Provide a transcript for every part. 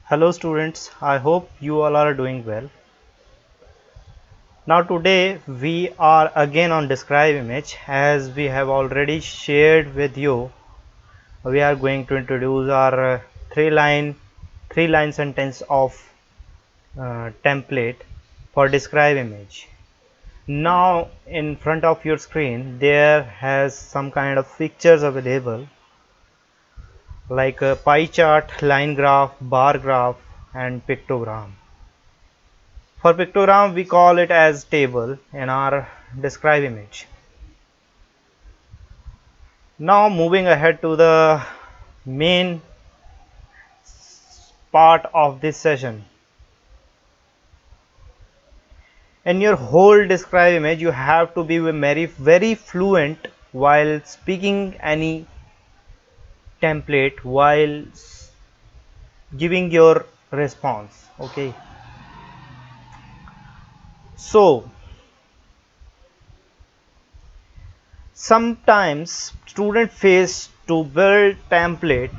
Hello students, I hope you all are doing well. Now today we are again on describe image. As we have already shared with you, we are going to introduce our three line sentence of template for describe image. Now in front of your screen there has some kind of pictures available like a pie chart, line graph, bar graph and pictogram. For pictogram we call it as table in our describe image. Now moving ahead to the main part of this session. In your whole describe image you have to be very fluent while speaking any template while giving your response. Okay, so sometimes student face to build template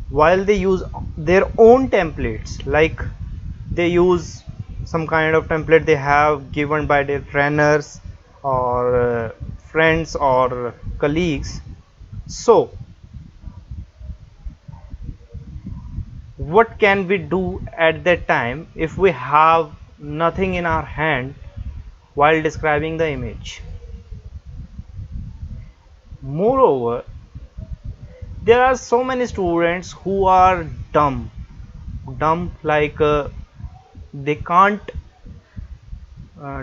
while they use their own templates, like they use some kind of template they have given by their trainers or friends or colleagues. So what can we do at that time if we have nothing in our hand while describing the image? Moreover, there are so many students who are dumb like they can't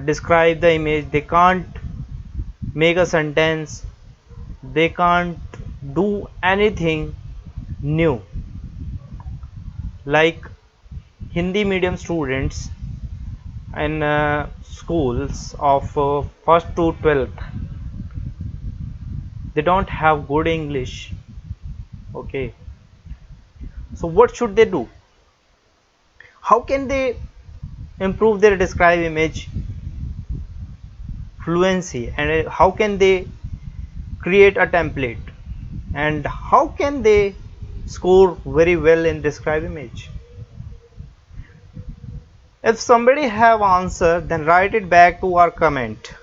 describe the image, they can't make a sentence, they can't do anything new, like Hindi medium students in schools of 1st to 12th, they don't have good English. Okay, so what should they do? How can they improve their describe image fluency, and how can they create a template, and how can they score very well in describe image? If somebody have answer, then write it back to our comment.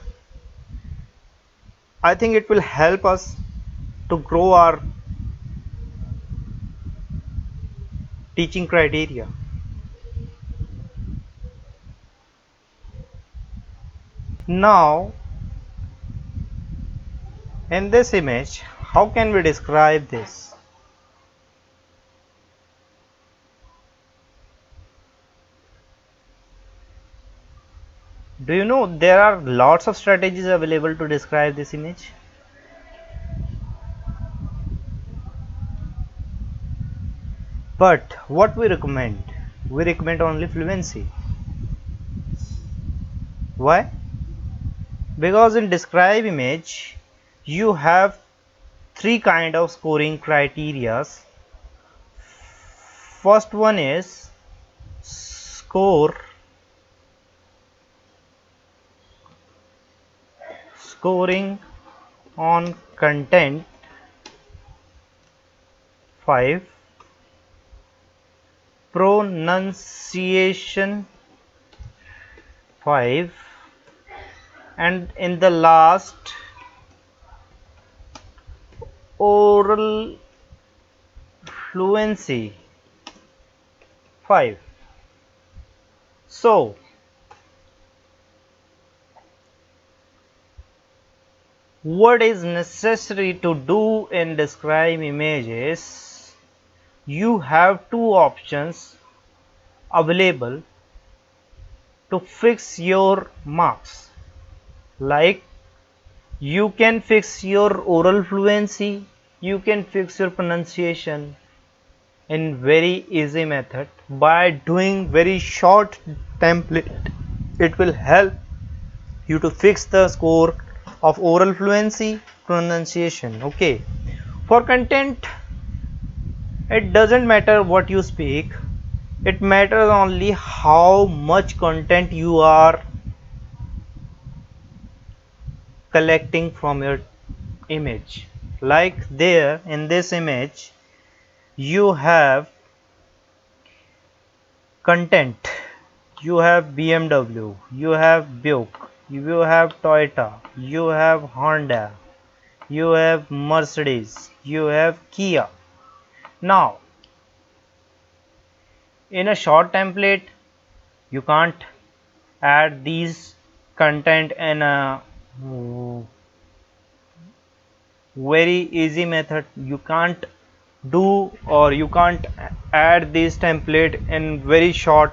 I think it will help us to grow our teaching criteria. Now in this image, how can we describe this? Do you know there are lots of strategies available to describe this image? But what we recommend? We recommend only fluency. Why? Because in describe image you have three kind of scoring criterias. First one is scoring on content 5, pronunciation 5, and in the last oral fluency 5. So what is necessary to do in describe images? You have two options available to fix your marks, like you can fix your oral fluency, you can fix your pronunciation in very easy method by doing very short template. It will help you to fix the score of oral fluency, pronunciation. Okay, for content it doesn't matter what you speak, it matters only how much content you are collecting from your image. Like there in this image you have Content. You have BMW, you have Buick, you have Toyota, you have Honda, you have Mercedes, you have Kia. Now, in a short template, you can't add these content in a very easy method. You can't do, or you can't add this template in very short.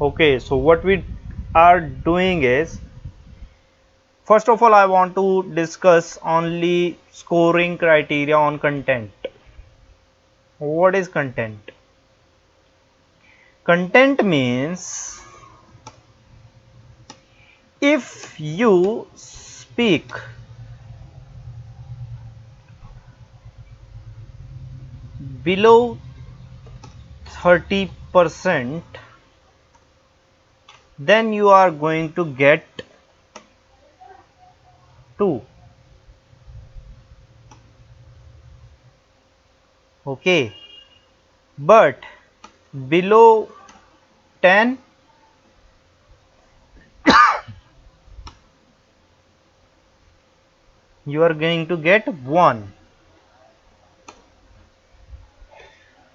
Okay, so what we are doing is, first of all, I want to discuss only scoring criteria on content. What is content? Content means if you speak below 30%, then you are going to get 2. Okay, but below 10, you are going to get 1.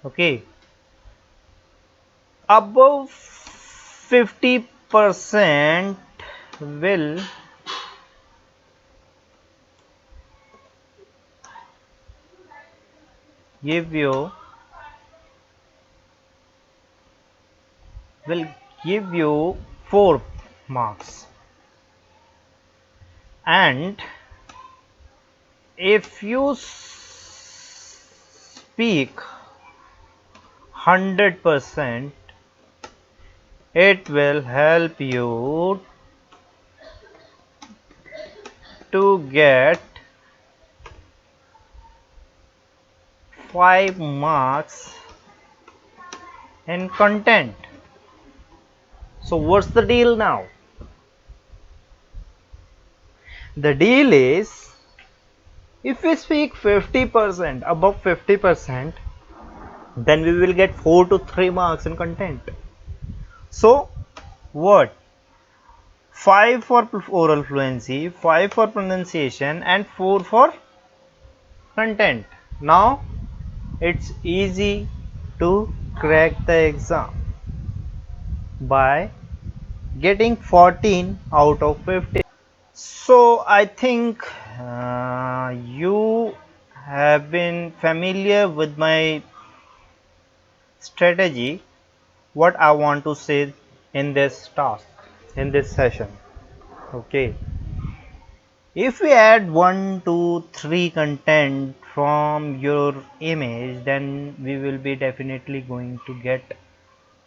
Okay, above 50% will give you 4 marks, and if you speak 100%, it will help you to get 5 marks in content. So what's the deal now? The deal is, if we speak 50%, above 50%, then we will get 4 to 3 marks in content. So what? 5 for oral fluency, 5 for pronunciation, and 4 for content. Now it's easy to crack the exam by getting 14 out of 50. So I think you have been familiar with my strategy, what I want to say in this task, in this session. Okay, if we add 1, 2, 3 content from your image, then we will be definitely going to get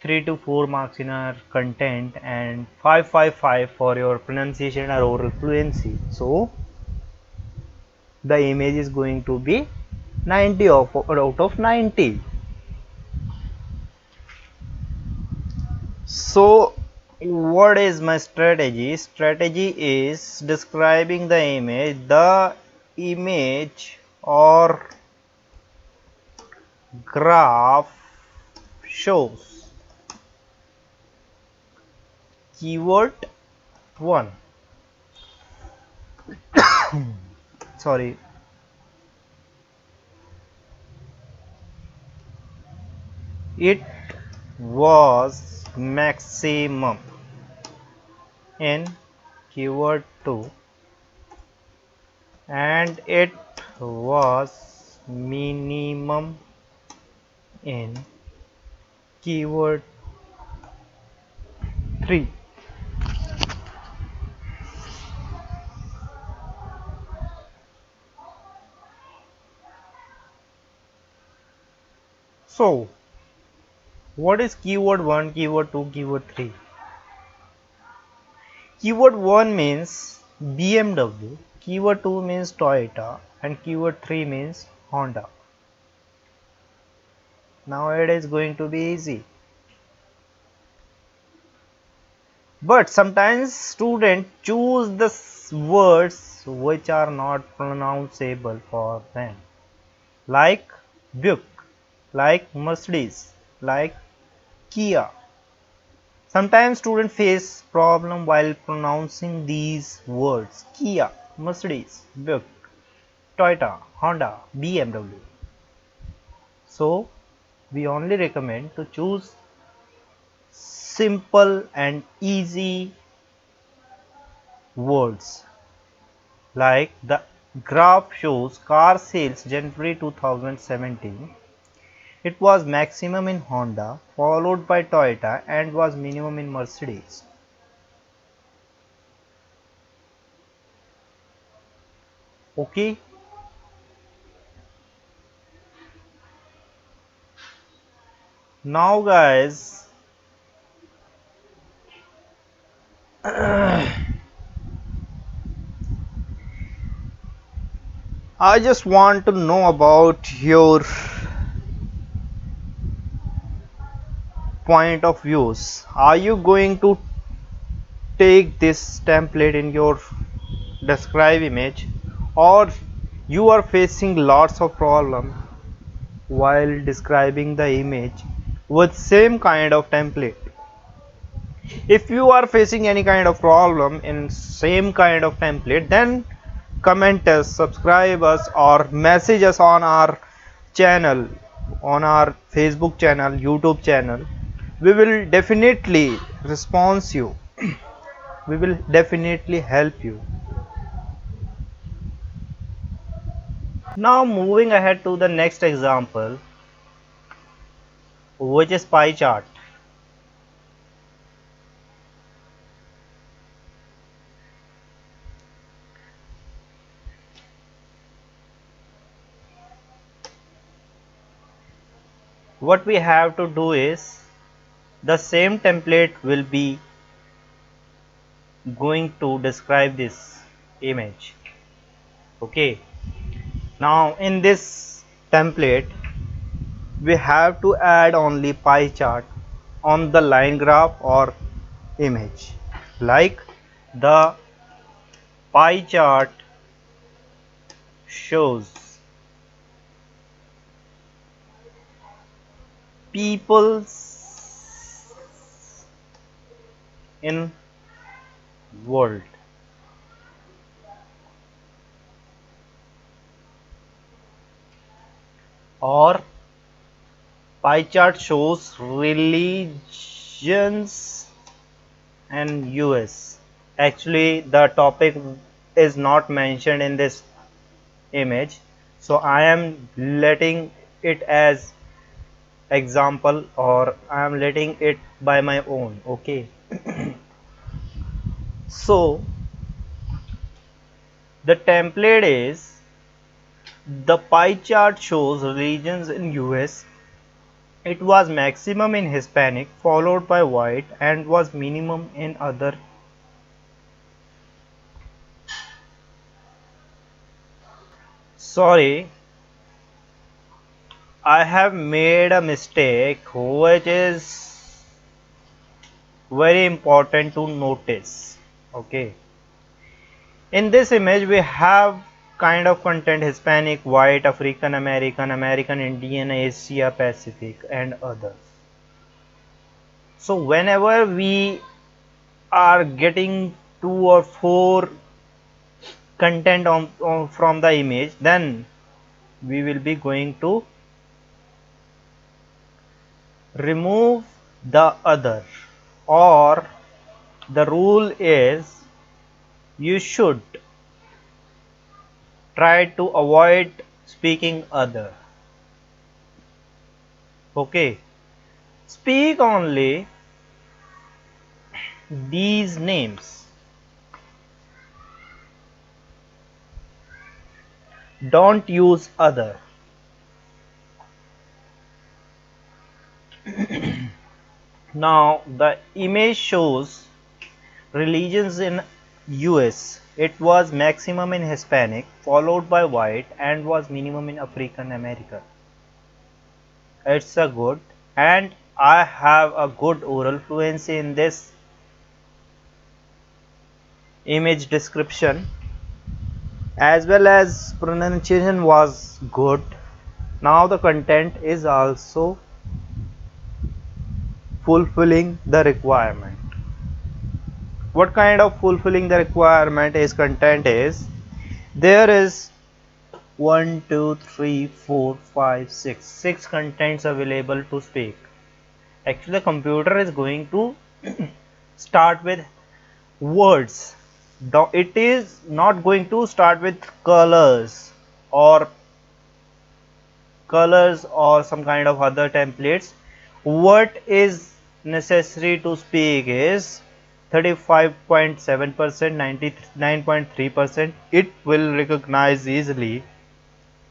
3 to 4 marks in our content and 5 for your pronunciation or oral fluency. So the image is going to be 90 out of 90. So what is my strategy? Strategy is describing the image. The image or graph shows keyword 1. Sorry. It was maximum in keyword 2 and it was minimum in keyword 3. So what is keyword 1, keyword 2, keyword 3? Keyword 1 means BMW, keyword 2 means Toyota, and keyword 3 means Honda. Now it is going to be easy. But sometimes students choose the words which are not pronounceable for them, like Buick, like Mercedes, like Kia. Sometimes students face problem while pronouncing these words: Kia, Mercedes, Buick, Toyota, Honda, BMW. So we only recommend to choose simple and easy words, like the graph shows car sales January 2017. It was maximum in Honda, followed by Toyota, and was minimum in Mercedes. Okay. Now guys, I just want to know about your point of views. Are you going to take this template in your describe image, or you are facing lots of problem while describing the image with same kind of template? If you are facing any kind of problem in same kind of template, then comment us, subscribe us, or message us on our channel, on our Facebook channel, YouTube channel. We will definitely respond you. We will definitely help you. Now moving ahead to the next example, which is pie chart. What we have to do is, the same template will be going to describe this image. Okay, now in this template we have to add only pie chart on the line graph or image, like the pie chart shows peoples in world, or pie chart shows religions and US. Actually the topic is not mentioned in this image, so I am letting it as example, or I am letting it by my own. Okay. So the template is, the pie chart shows religions in US. It was maximum in Hispanic, followed by white, and was minimum in other. Sorry, I have made a mistake which is very important to notice. Okay, in this image we have kind of content: Hispanic, white, African American, American Indian, Asia Pacific, and others. So whenever we are getting 2 or 4 content from the image, then we will be going to remove the other, or the rule is you should try to avoid speaking other. Okay, speak only these names, don't use other. Now the image shows religions in US. It was maximum in Hispanic, followed by white, and was minimum in African American. It's a good, and I have a good oral fluency in this image description, as well as pronunciation was good. Now the content is also fulfilling the requirement. What kind of fulfilling the requirement is content is, there is 1 2 3 4 5 6 6 contents available to speak. Actually the computer is going to start with words. It is not going to start with or some kind of other templates. What is necessary to speak is 35.7%, 99.3%. It will recognize easily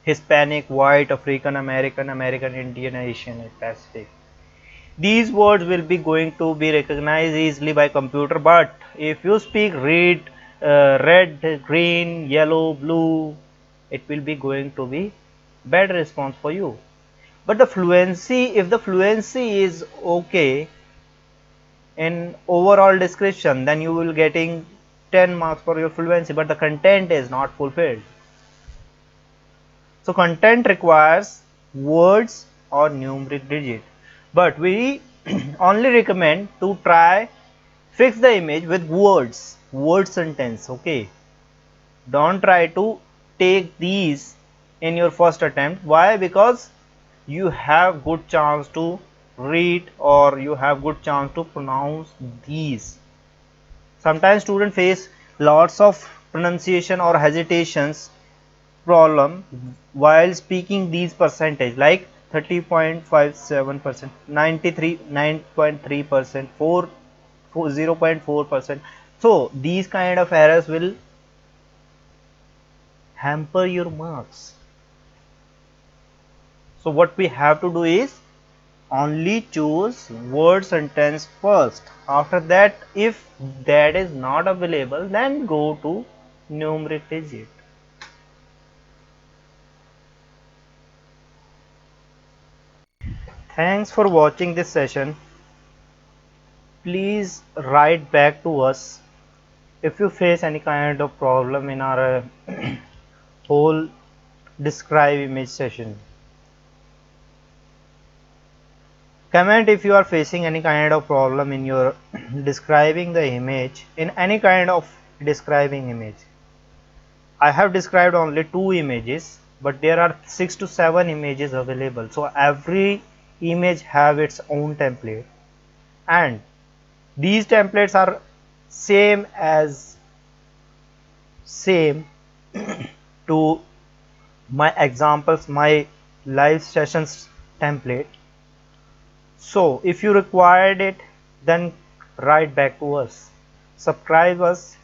Hispanic, white, African American, American Indian, Asian, and Pacific. These words will be going to be recognized easily by computer, but if you speak red, green, yellow, blue, it will be going to be bad response for you. But the fluency, if the fluency is okay in overall description, then you will getting 10 marks for your fluency, but the content is not fulfilled. So content requires words or numeric digit, but we only recommend to try fix the image with word sentence. Okay, don't try to take these in your first attempt. Why? Because you have good chance to read or you have good chance to pronounce these. Sometimes students face lots of pronunciation or hesitations problem while speaking these percentage, like 30.57%, 93, 9.3%, 0.4%. So these kind of errors will hamper your marks. So what we have to do is only choose word sentence first. After that, if that is not available, then go to numeric digit. Thanks for watching this session. Please write back to us if you face any kind of problem in our whole describe image session. Comment if you are facing any kind of problem in your describing the image, in any kind of describing image. I have described only 2 images, but there are 6 to 7 images available. So every image have its own template, and these templates are same to my examples, my live sessions template. So if you required it, then write back to us. Subscribe us.